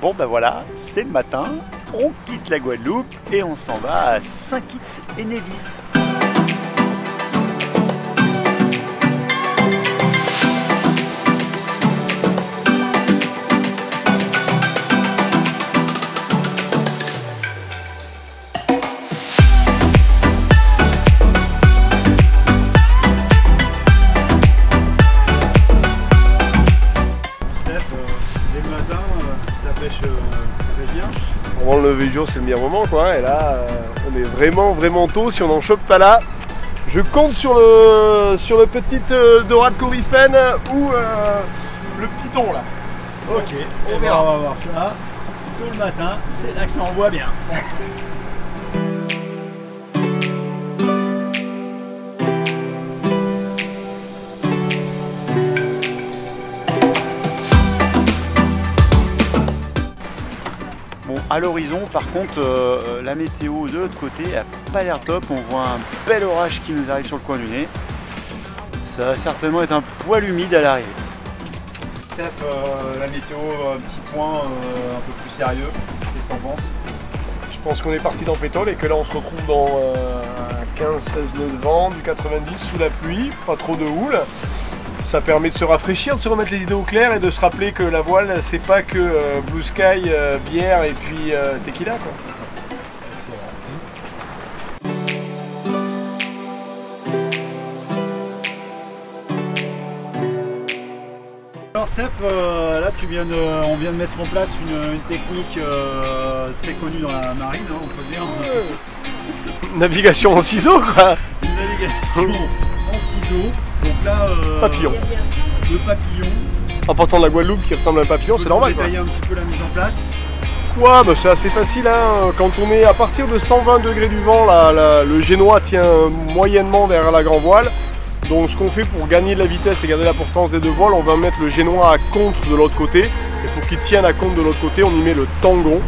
Bon ben voilà, c'est le matin, on quitte la Guadeloupe et on s'en va à Saint-Kitts et Nevis. Avant le lever du jour, c'est le meilleur moment quoi. Et là, on est vraiment tôt. Si on n'en chope pas là, je compte sur le petit dorade coryphène ou le petit thon là. Ok, on verra. On va voir ça. Tôt le matin, c'est là que ça envoie bien. Bon, à l'horizon, par contre, la météo de l'autre côté a pas l'air top. On voit un bel orage qui nous arrive sur le coin du nez. Ça va certainement être un poil humide à l'arrivée. Steph, la météo, un petit point un peu plus sérieux. Qu'est-ce que t'en penses? Je pense qu'on est parti dans Pétole et que là on se retrouve dans 15-16 nœuds de vent, du 90 sous la pluie, pas trop de houle. Ça permet de se rafraîchir, de se remettre les idées au clair et de se rappeler que la voile, c'est pas que Blue Sky, bière et puis tequila quoi. Alors Steph, là on vient de mettre en place une technique très connue dans la marine, hein, on peut dire. Navigation en ciseaux quoi. Une navigation en ciseaux. Donc là, papillon. Le papillon. En partant de la Guadeloupe qui ressemble à un papillon, c'est normal. Détailler un petit peu la mise en place. Ouais, bah c'est assez facile. Hein. Quand on est à partir de 120 degrés du vent, le génois tient moyennement vers la grand voile. Donc ce qu'on fait pour gagner de la vitesse et garder la portance des deux voiles, on va mettre le génois à contre de l'autre côté. Et pour qu'il tienne à contre de l'autre côté, on y met le tangon.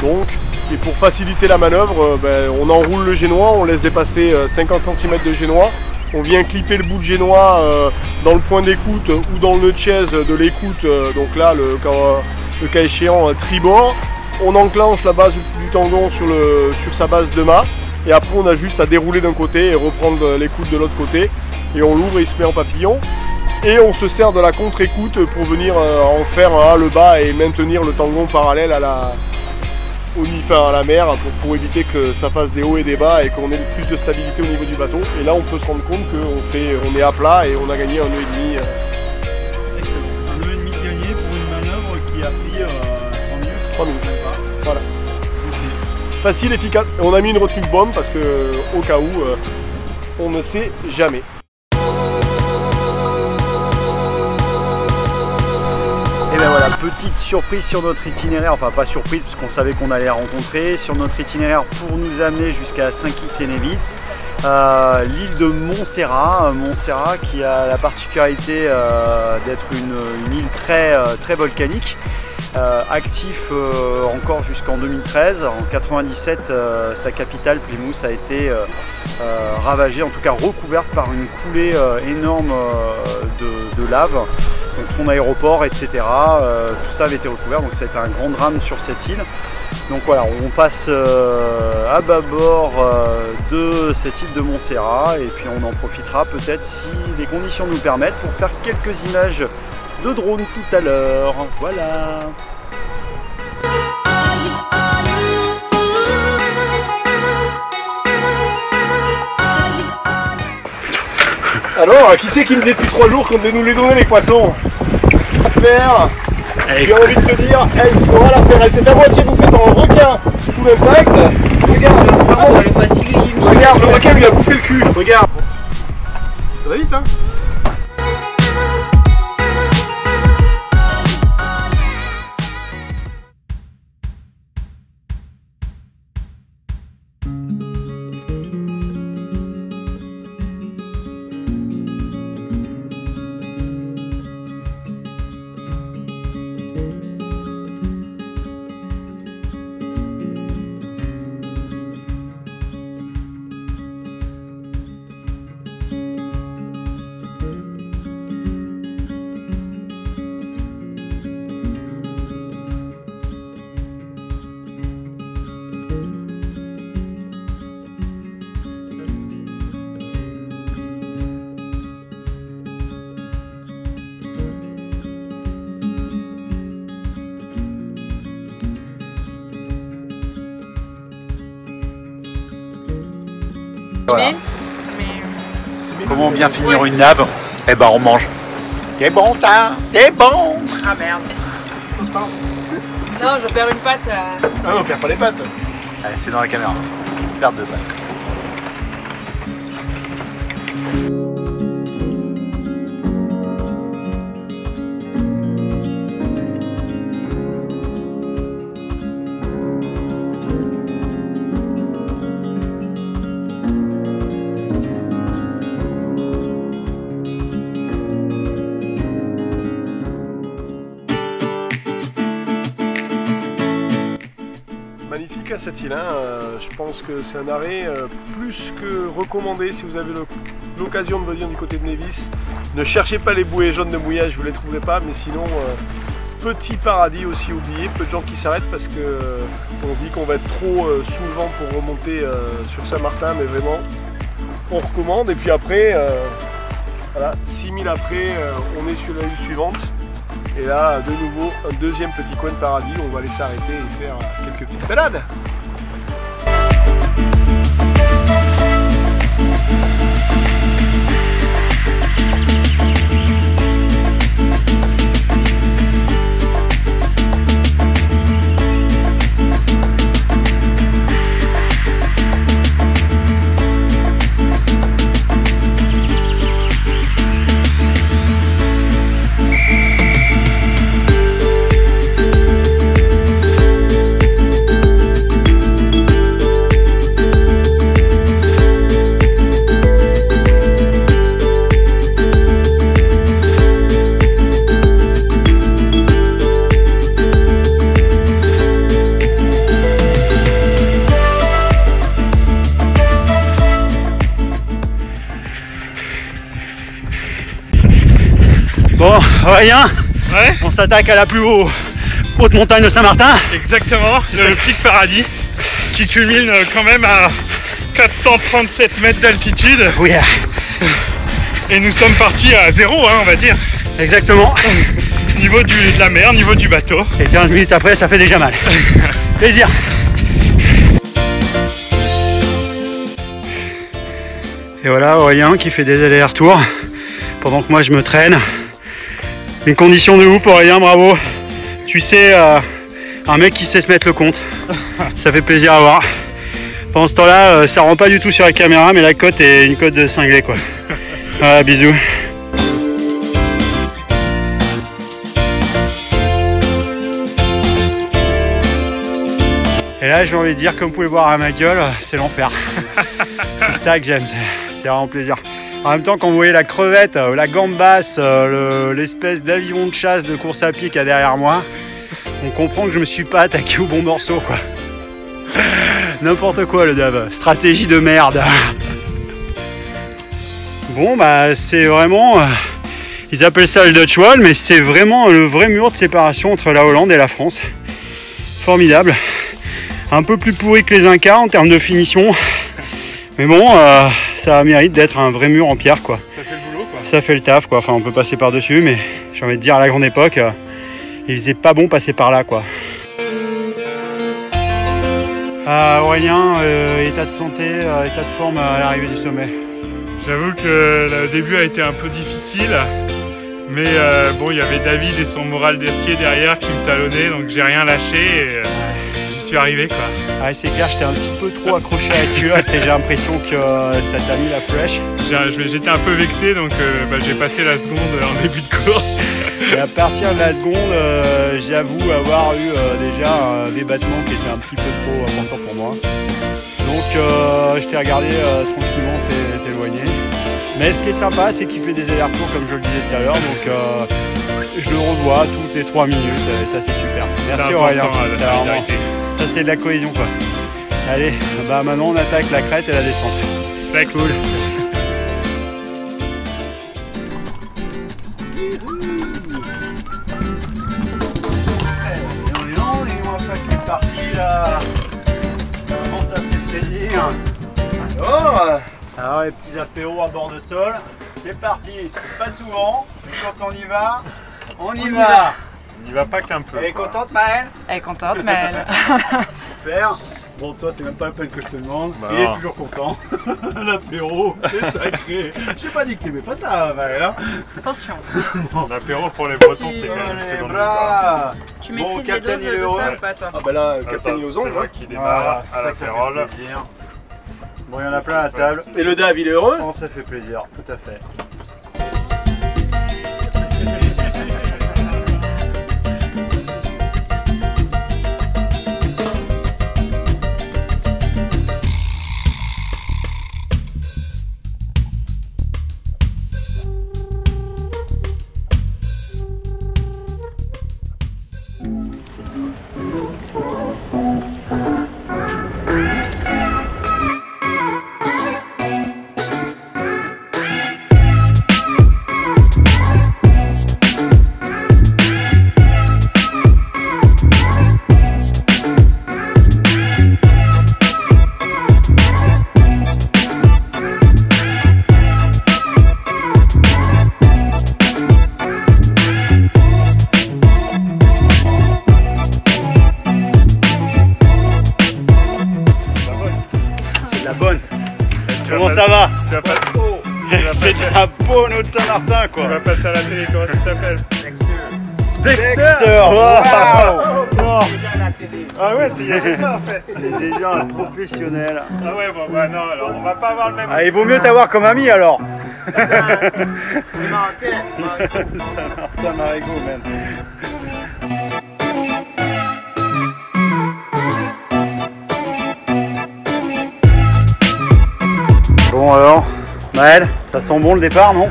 Donc, et pour faciliter la manœuvre, on enroule le génois, on laisse dépasser 50 cm de génois. On vient clipper le bout de génois dans le point d'écoute ou dans le nœud de chaise de l'écoute, donc là le cas échéant tribord. On enclenche la base du tangon sur sa base de mât et après on a juste à dérouler d'un côté et reprendre l'écoute de l'autre côté et on l'ouvre et il se met en papillon. Et on se sert de la contre-écoute pour venir en faire un le bas et maintenir le tangon parallèle à la mer pour éviter que ça fasse des hauts et des bas et qu'on ait plus de stabilité au niveau du bateau. Et là on peut se rendre compte qu'on est à plat et on a gagné un nœud et demi. Excellent. Un nœud et demi gagné pour une manœuvre qui a pris 3 minutes. 3 minutes. Voilà. Facile, efficace. Et on a mis une retruque bombe parce que au cas où on ne sait jamais. Et ben voilà, petite surprise sur notre itinéraire, enfin pas surprise parce qu'on savait qu'on allait la rencontrer, sur notre itinéraire pour nous amener jusqu'à Saint-Kitts et Nevis, l'île de Montserrat. Montserrat qui a la particularité d'être une île très volcanique, actif encore jusqu'en 2013. En 97, sa capitale Plymouth a été ravagée, en tout cas recouverte par une coulée énorme de lave. Donc son aéroport, etc. Tout ça avait été recouvert, donc ça a été un grand drame sur cette île. Donc voilà, on passe à bâbord de cette île de Montserrat et puis on en profitera peut-être si les conditions nous permettent pour faire quelques images de drone tout à l'heure. Voilà. Alors, qui c'est qui me dit depuis 3 jours qu'on devait nous les donner les poissons? Faire. J'ai envie de te dire, elle fera la faire. Elle s'est à moitié bouffée par un requin sous l'impact. Regarde, le requin lui a bouffé le cul. Regarde. Ça va vite, hein? Voilà. Comment bien finir une nave? Eh ben on mange. C'est bon ça, c'est bon. Ah merde. Non, je perds une patte. Ah non, on perd pas les pattes. Allez, c'est dans la caméra. Perte de pattes. Magnifique à cette île, hein. Je pense que c'est un arrêt plus que recommandé si vous avez l'occasion de venir du côté de Nevis. Ne cherchez pas les bouées jaunes de mouillage, vous ne les trouverez pas, mais sinon petit paradis aussi oublié, peu de gens qui s'arrêtent parce que on dit qu'on va être trop sous le vent pour remonter sur Saint-Martin, mais vraiment on recommande. Et puis après, voilà, 6000 après, on est sur la île suivante. Et là, de nouveau, un deuxième petit coin de paradis où on va aller s'arrêter et faire quelques petites balades. Bon, Aurélien, Ouais, on s'attaque à la plus haute montagne de Saint-Martin. exactement, C'est c'est ça. le pic Paradis qui culmine quand même à 437 mètres d'altitude Oui, et nous sommes partis à zéro, hein, on va dire, exactement. niveau de la mer, niveau du bateau. Et 15 minutes après, ça fait déjà mal. Plaisir. Et voilà Aurélien qui fait des allers-retours pendant que moi je me traîne. Une condition de ouf Aurélien, bravo. Tu sais, un mec qui sait se mettre le compte. Ça fait plaisir à voir. Pendant ce temps-là, ça rend pas du tout sur la caméra, mais la côte est une côte de cinglé quoi. Voilà, bisous. Et là, j'ai envie de dire, comme vous pouvez le voir à ma gueule, c'est l'enfer. C'est ça que j'aime, c'est vraiment plaisir. En même temps, quand vous voyez la crevette, la gambasse, l'espèce d'avion de chasse de course à pied qu'il y a derrière moi, on comprend que je me suis pas attaqué au bon morceau, quoi. N'importe quoi, le dev. Stratégie de merde. Bon, bah, c'est vraiment... ils appellent ça le Dutch Wall, mais c'est vraiment le vrai mur de séparation entre la Hollande et la France. Formidable. Un peu plus pourri que les Incas en termes de finition. Mais bon, ça mérite d'être un vrai mur en pierre, quoi. Ça fait le boulot, quoi. Ça fait le taf, quoi. Enfin, on peut passer par-dessus, mais j'ai envie de dire, à la grande époque, il faisait pas bon passer par là, quoi. Aurélien, état de santé, état de forme à l'arrivée du sommet. J'avoue que le début a été un peu difficile, mais bon, il y avait David et son moral d'acier derrière qui me talonnaient, donc j'ai rien lâché et j'y suis arrivé, quoi. Ouais, c'est clair, j'étais un petit peu trop accroché à la culotte et j'ai l'impression que ça t'a mis la flèche. J'étais un peu vexé, donc j'ai passé la seconde en début de course. Et à partir de la seconde, j'avoue avoir eu déjà des battements qui étaient un petit peu trop importants pour moi. Donc je t'ai regardé tranquillement t'éloigner. Mais ce qui est sympa, c'est qu'il fait des allers-retours comme je le disais tout à l'heure. Donc je le revois toutes les 3 minutes et ça c'est super. Merci Aurélien. Ça c'est de la cohésion quoi. Allez, bah maintenant on attaque la crête et la descente. Next. Cool. C'est parti là. Comment ça fait plaisir. Alors les petits apéros à bord de sol, c'est parti. C'est pas souvent, mais quand on y va, on y va. On n'y va pas qu'un peu. Elle est contente Maëlle? Elle est contente, Maëlle. Super. Bon, toi, c'est même pas la peine que je te demande. Bah Il non. est toujours content. L'apéro, c'est sacré. J'ai pas dit que t'aimais pas ça, Maël. Hein. Attention, L'apéro pour les Bretons, Tu- c'est quand même Les secondaire. bras. tu Bon, maîtrises les Captain, doses il est de heureux. ça ou pas toi? Ah bah là, Attends, Captain c'est Losange. moi Hein. qui Voilà, démarre c'est à ça que ça l'apérole. fait plaisir. Bon, il y en a plein à la table. Et le Dave, il est heureux. Oh, ça fait plaisir, tout à fait. C'est de la bonne. Comment ça va? Tu vas pas, C'est de la bonne eau de Saint-Martin, tu quoi. vas pas à la télé, comment tu t'appelles? Dexter. Wow. Ah ouais, c'est déjà en fait. C'est déjà un professionnel. Ah ouais, bon bah non, alors on va pas avoir le même. Ah, il vaut mieux t'avoir comme ami alors. Saint-Martin Marigot, man. Bon alors, Maël, ça sent bon le départ, non?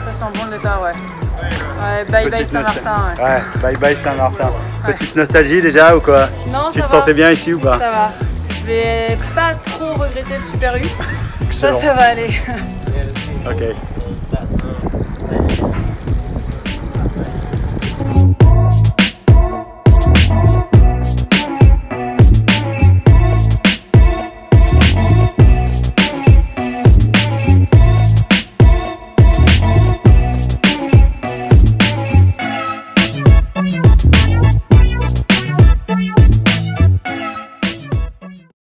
Ça sent bon le départ, ouais. Ouais, bye bye Petite Saint-Martin. Ouais. Ouais, bye bye Saint-Martin. Ouais. Petite nostalgie déjà ou quoi? Non, Tu ça te va. sentais bien ici ou pas? Ça va. Je vais pas trop regretter le Super U. Excellent. Ça va aller. Ok.